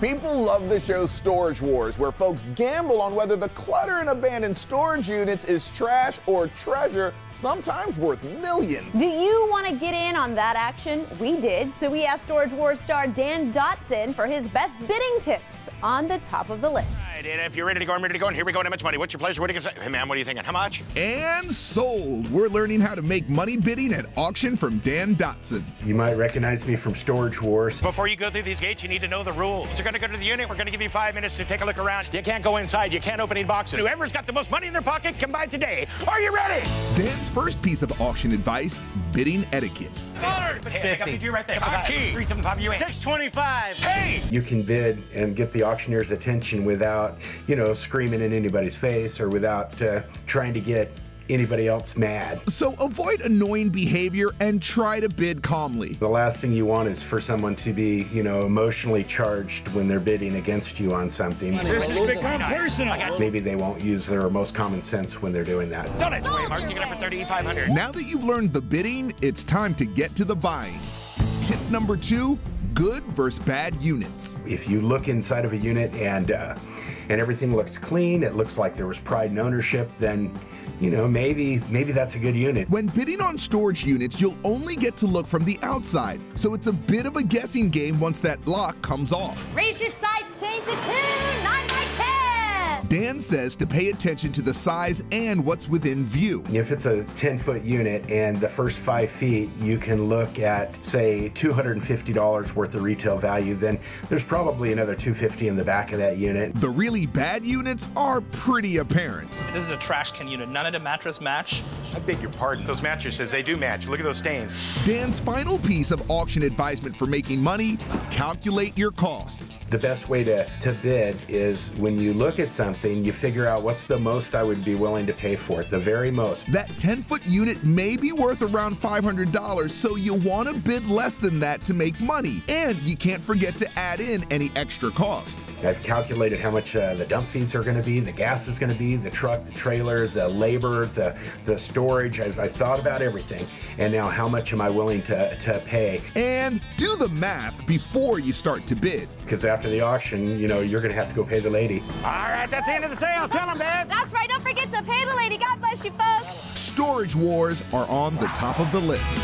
People love the show Storage Wars, where folks gamble on whether the clutter in abandoned storage units is trash or treasure, sometimes worth millions. Do you want to get in on that action? We did, so we asked Storage Wars star Dan Dotson for his best bidding tips on the top of the list. All right, and if you're ready to go, I'm ready to go, and here we go. How much money? What's your pleasure? What do you say? Hey, man, what are you thinking? How much? And sold. We're learning how to make money bidding at auction from Dan Dotson. You might recognize me from Storage Wars. Before you go through these gates, you need to know the rules. You're going to go to the unit. We're going to give you 5 minutes to take a look around. You can't go inside. You can't open any boxes. Whoever's got the most money in their pocket can buy today. Are you ready? Dan's first piece of auction advice, bidding etiquette. Hey, I got you right there. Key. 375 you in. 625. Hey! You can bid and get the auctioneer's attention without, screaming in anybody's face or without trying to get anybody else mad. So avoid annoying behavior and try to bid calmly. The last thing you want is for someone to be, emotionally charged when they're bidding against you on something. This has become personal. Maybe they won't use their most common sense when they're doing that. Done it. Mark, you get up for 3,500. Now that you've learned the bidding, it's time to get to the buying. Tip number 2, good versus bad units. If you look inside of a unit and everything looks clean, it looks like there was pride and ownership, then maybe that's a good unit. When bidding on storage units, you'll only get to look from the outside, so it's a bit of a guessing game once that lock comes off. Raise your sights, change it to 9 by 10. Dan says to pay attention to the size and what's within view. If it's a 10-foot unit and the first 5 feet you can look at, say, $250 worth of retail value, then there's probably another $250 in the back of that unit. The really bad units are pretty apparent. This is a trash can unit. None of the mattress match. I beg your pardon. Those mattresses, they do match. Look at those stains. Dan's final piece of auction advisement for making money, calculate your costs. The best way to bid is when you look at something, you figure out what's the most I would be willing to pay for it, the very most. That 10-foot unit may be worth around $500, so you want to bid less than that to make money. And you can't forget to add in any extra costs. I've calculated how much the dump fees are going to be, the gas is going to be, the truck, the trailer, the labor, the storage. I've thought about everything. And now how much am I willing to pay? And do the math before you start to bid. Because after the auction, you're going to have to go pay the lady. All right, that's the end of the sale. Tell them, Dad. That's right, don't forget to pay the lady. God bless you, folks. Storage Wars are on the top of the list.